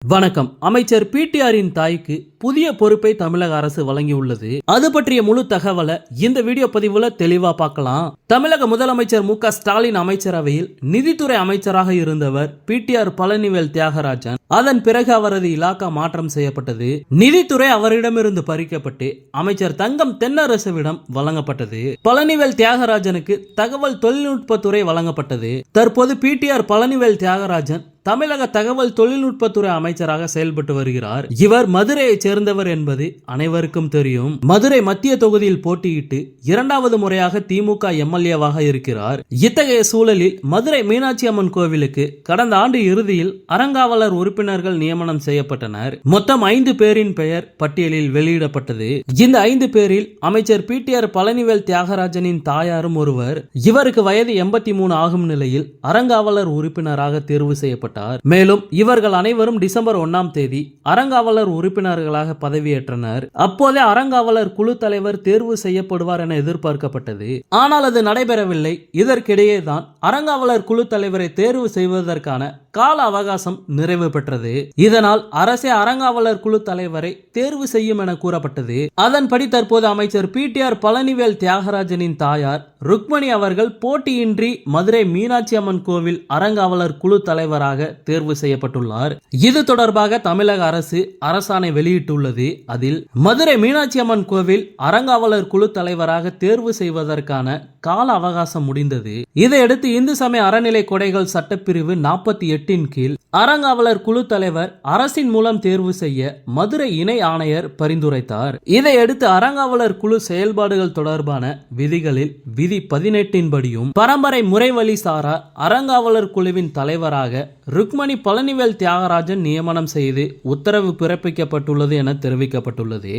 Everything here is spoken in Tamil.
வணக்கம். அமைச்சர் பிடிஆரின் தாய்க்கு புதிய பொறுப்பை தமிழக அரசு வழங்கியுள்ளது. அது பற்றிய முழு தகவலை இந்த வீடியோ பதிவுல தெளிவா பார்க்கலாம். தமிழக முதலமைச்சர் மு.க. ஸ்டாலின் அமைச்சரவையில் நிதித்துறை அமைச்சராக இருந்தவர் பிடிஆர் பழனிவேல் தியாகராஜன். அதன் பிறகு அவரது இலாக்கா மாற்றம் செய்யப்பட்டது. நிதித்துறை அவரிடமிருந்து பறிக்கப்பட்டு அமைச்சர் தங்கம் தென்னரசுவிடம் வழங்கப்பட்டது. பழனிவேல் தியாகராஜனுக்கு தகவல் தொழில்நுட்பத்துறை வழங்கப்பட்டது. தற்போது பிடிஆர் பழனிவேல் தியாகராஜன் தமிழக தகவல் தொழில்நுட்பத்துறை அமைச்சராக செயல்பட்டு வருகிறார். இவர் மதுரையை சேர்ந்தவர் என்பது அனைவருக்கும் தெரியும். மதுரை மத்திய தொகுதியில் போட்டியிட்டு இரண்டாவது முறையாக திமுக எம்எல்ஏவாக இருக்கிறார். இத்தகைய சூழலில் மதுரை மீனாட்சி அம்மன் கோவிலுக்கு கடந்த ஆண்டு இறுதியில் அறங்காவலர் உறுப்பினர்கள் நியமனம் செய்யப்பட்டனர். மொத்தம் 5 பேரின் பெயர் பட்டியலில் வெளியிடப்பட்டது. இந்த 5 பேரில் அமைச்சர் பிடிஆர் பழனிவேல் தியாகராஜனின் தாயாரும் ஒருவர். இவருக்கு வயது 83 ஆகும் நிலையில் அறங்காவலர் உறுப்பினராக தேர்வு செய்யப்பட்டார். மேலும் இவர்கள் அனைவரும் டிசம்பர் 1ஆம் தேதி அறங்காவலர் உறுப்பினர்களாக பதவியேற்றனர். அப்போதே அறங்காவலர் குழு தலைவர் தேர்வு செய்யப்படுவார் என எதிர்பார்க்கப்பட்டது. ஆனால் அது நடைபெறவில்லை. இதற்கிடையே தான் அறங்காவலர் குழு தலைவரை தேர்வு செய்வதற்கான கால அவகாசம் நிறைவு பெற்றது. இதனால் அரசே அறங்காவலர் குழு தலைவரை தேர்வு செய்யும் என கூறப்பட்டது. அதன்படி தற்போது அமைச்சர் பிடிஆர் பழனிவேல் தியாகராஜனின் தாயார் ருக்மணி அவர்கள் போட்டியின்றி மதுரை மீனாட்சி அம்மன் கோவில் அறங்காவலர் குழு தலைவராக தேர்வு செய்யப்பட்டுள்ளார். இது தொடர்பாக தமிழக அரசு அரசாணை வெளியிட்டுள்ளது. அதில் மதுரை மீனாட்சி அம்மன் கோவில் அறங்காவலர் குழு தலைவராக தேர்வு செய்வதற்கான கால அவகாசம் முடிந்தது. இதையடுத்து இந்து சமய அறநிலை கொடைகள் சட்டப்பிரிவு 48 கீழ் அறங்காவலர் குழு தலைவர் அரசின் மூலம் தேர்வு செய்ய மதுரை இணை ஆணையர் பரிந்துரைத்தார். இதையடுத்து அறங்காவலர் குழு செயல்பாடுகள் தொடர்பான விதிகளில் விதி 18 படியும் பரம்பரை முறைவழி சாரா அறங்காவலர் குழுவின் தலைவராக ருக்மணி பழனிவேல் தியாகராஜன் நியமனம் செய்து உத்தரவு பிறப்பிக்கப்பட்டுள்ளது என தெரிவிக்கப்பட்டுள்ளது.